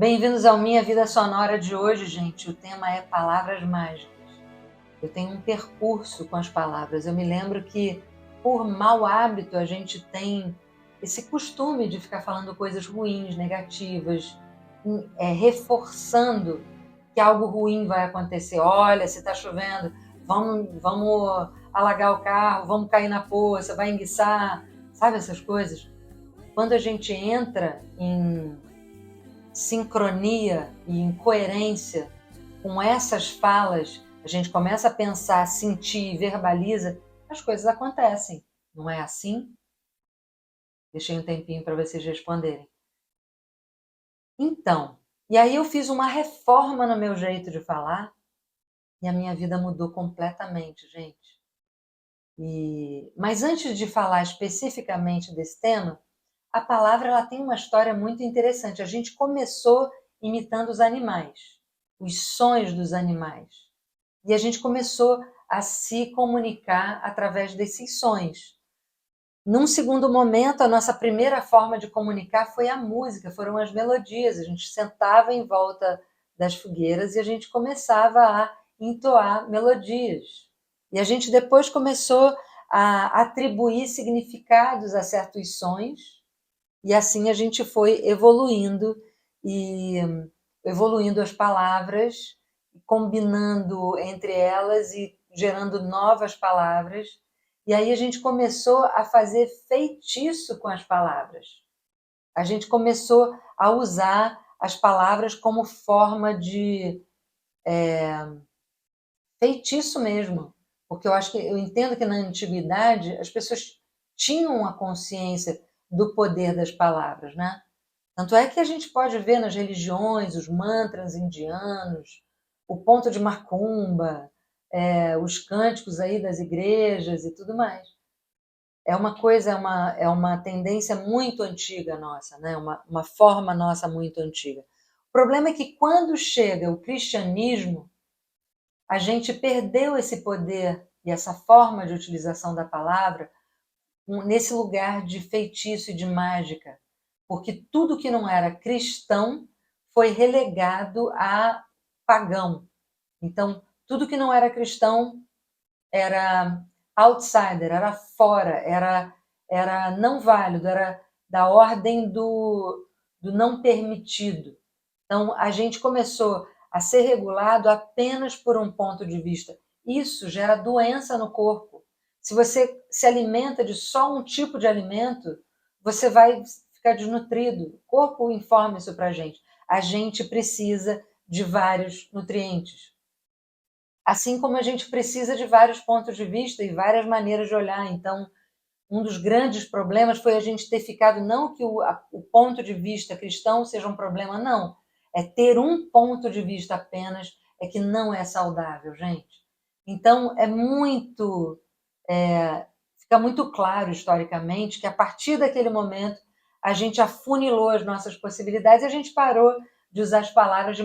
Bem-vindos ao Minha Vida Sonora de hoje, gente. O tema é palavras mágicas. Eu tenho um percurso com as palavras. Eu me lembro que, por mau hábito, a gente tem esse costume de ficar falando coisas ruins, negativas, reforçando que algo ruim vai acontecer. Olha, se está chovendo, vamos alagar o carro, vamos cair na poça, vai enguiçar, sabe essas coisas? Quando a gente entra em sincronia e em coerência com essas falas, a gente começa a pensar, sentir e verbaliza, as coisas acontecem. Não é assim? Deixei um tempinho para vocês responderem. Então, e aí eu fiz uma reforma no meu jeito de falar e a minha vida mudou completamente, gente. Mas antes de falar especificamente desse tema, a palavra ela tem uma história muito interessante. A gente começou imitando os animais, os sons dos animais. E a gente começou a se comunicar através desses sons. Num segundo momento, a nossa primeira forma de comunicar foi a música, foram as melodias. A gente sentava em volta das fogueiras e a gente começava a entoar melodias. E a gente depois começou a atribuir significados a certos sons, e assim a gente foi e evoluindo as palavras, combinando entre elas e gerando novas palavras. E aí a gente começou a fazer feitiço com as palavras. A gente começou a usar as palavras como forma de feitiço mesmo. Porque eu entendo que na antiguidade as pessoas tinham a consciência do poder das palavras, né? Tanto é que a gente pode ver nas religiões, os mantras indianos, o ponto de macumba, os cânticos aí das igrejas e tudo mais. É uma coisa, é uma tendência muito antiga nossa, né? Uma forma nossa muito antiga. O problema é que quando chega o cristianismo, a gente perdeu esse poder e essa forma de utilização da palavra nesse lugar de feitiço e de mágica, porque tudo que não era cristão foi relegado a pagão. Então, tudo que não era cristão era outsider, era fora, era não válido, era da ordem do não permitido. Então, a gente começou a ser regulado apenas por um ponto de vista. Isso gera doença no corpo. Se você se alimenta de só um tipo de alimento, você vai ficar desnutrido. O corpo informa isso para a gente. A gente precisa de vários nutrientes. Assim como a gente precisa de vários pontos de vista e várias maneiras de olhar. Então, um dos grandes problemas foi a gente ter ficado, não que o ponto de vista cristão seja um problema, não. É ter um ponto de vista apenas, é que não é saudável, gente. Então, fica muito claro historicamente que a partir daquele momento a gente afunilou as nossas possibilidades e a gente parou de usar as palavras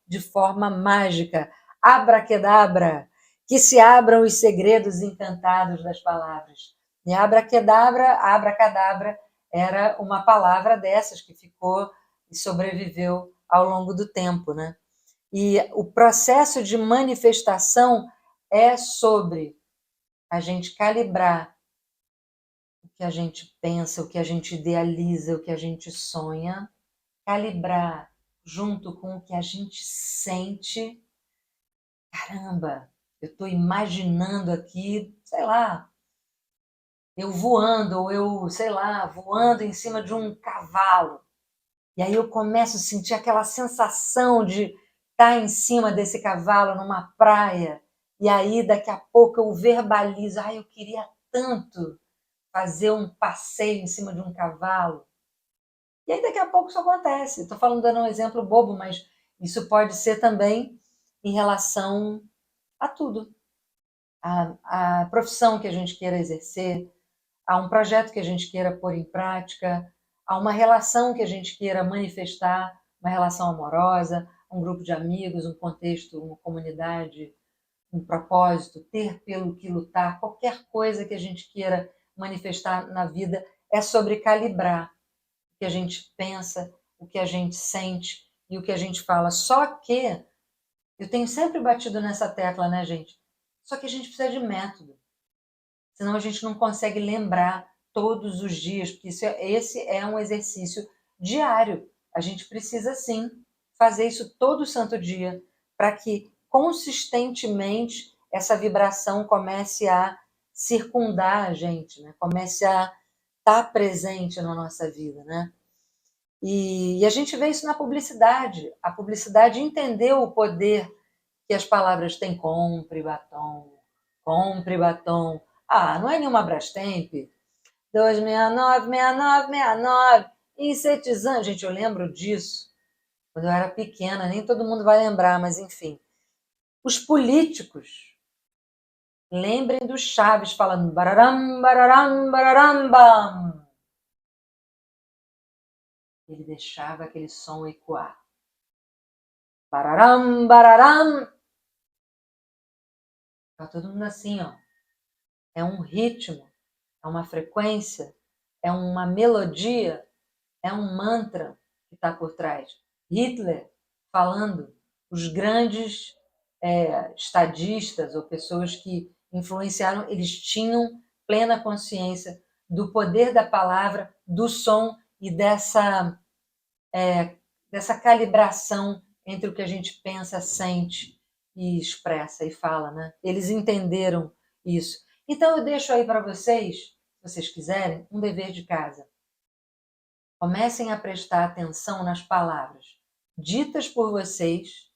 de forma mágica. Abraquedabra, que se abram os segredos encantados das palavras. E abracadabra era uma palavra dessas que ficou e sobreviveu ao longo do tempo, né? E o processo de manifestação é sobre a gente calibrar o que a gente pensa, o que a gente idealiza, o que a gente sonha, calibrar junto com o que a gente sente. Caramba, eu estou imaginando aqui, sei lá, eu voando, ou eu, sei lá, voando em cima de um cavalo. E aí eu começo a sentir aquela sensação de estar em cima desse cavalo numa praia. E aí daqui a pouco eu verbalizo, eu queria tanto fazer um passeio em cima de um cavalo. E aí daqui a pouco isso acontece. Estou falando, dando um exemplo bobo, mas isso pode ser também em relação a tudo. A profissão que a gente queira exercer, a um projeto que a gente queira pôr em prática, a uma relação que a gente queira manifestar, uma relação amorosa, um grupo de amigos, um contexto, uma comunidade, um propósito, ter pelo que lutar, qualquer coisa que a gente queira manifestar na vida é sobre calibrar o que a gente pensa, o que a gente sente e o que a gente fala. Só que eu tenho sempre batido nessa tecla, né, gente? Só que a gente precisa de método. Senão a gente não consegue lembrar todos os dias, porque esse é um exercício diário. A gente precisa, sim, fazer isso todo santo dia, para que consistentemente essa vibração comece a circundar a gente, né? Comece a estar presente na nossa vida, né? E a gente vê isso na publicidade. A publicidade entendeu o poder que as palavras têm. Compre batom, compre batom. Ah, não é nenhuma Brastemp. 269, 69, 69. Insetizante. Gente, eu lembro disso quando eu era pequena. Nem todo mundo vai lembrar, mas enfim. Os políticos, lembrem do Chaves falando bararam, bararam, bararam, bam. Ele deixava aquele som ecoar. Bararam, bararam. Tá todo mundo assim, ó. É um ritmo, é uma frequência, é uma melodia, é um mantra que está por trás. Hitler falando, os grandes estadistas ou pessoas que influenciaram, eles tinham plena consciência do poder da palavra, do som e dessa calibração entre o que a gente pensa, sente e expressa e fala, né? Eles entenderam isso. Então eu deixo aí para vocês, se vocês quiserem, um dever de casa. Comecem a prestar atenção nas palavras ditas por vocês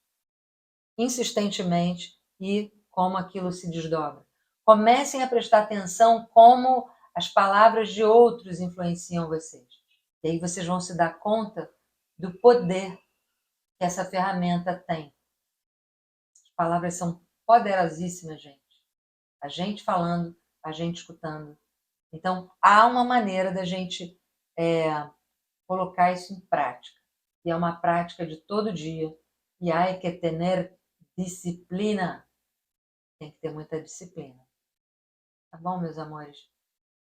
insistentemente e como aquilo se desdobra. Comecem a prestar atenção como as palavras de outros influenciam vocês. E aí vocês vão se dar conta do poder que essa ferramenta tem. As palavras são poderosíssimas, gente. A gente falando, a gente escutando. Então, há uma maneira da gente colocar isso em prática. E é uma prática de todo dia. E há que ter disciplina. Tem que ter muita disciplina. Tá bom, meus amores?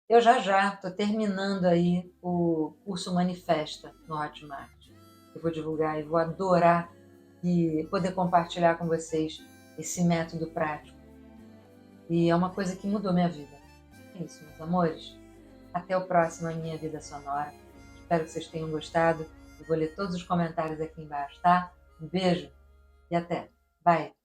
Eu já estou terminando aí o curso Manifesta no Hotmart. Eu vou divulgar e vou adorar e poder compartilhar com vocês esse método prático. E é uma coisa que mudou minha vida. É isso, meus amores. Até o próximo A Minha Vida Sonora. Espero que vocês tenham gostado. Eu vou ler todos os comentários aqui embaixo, tá? Um beijo e até. Bye!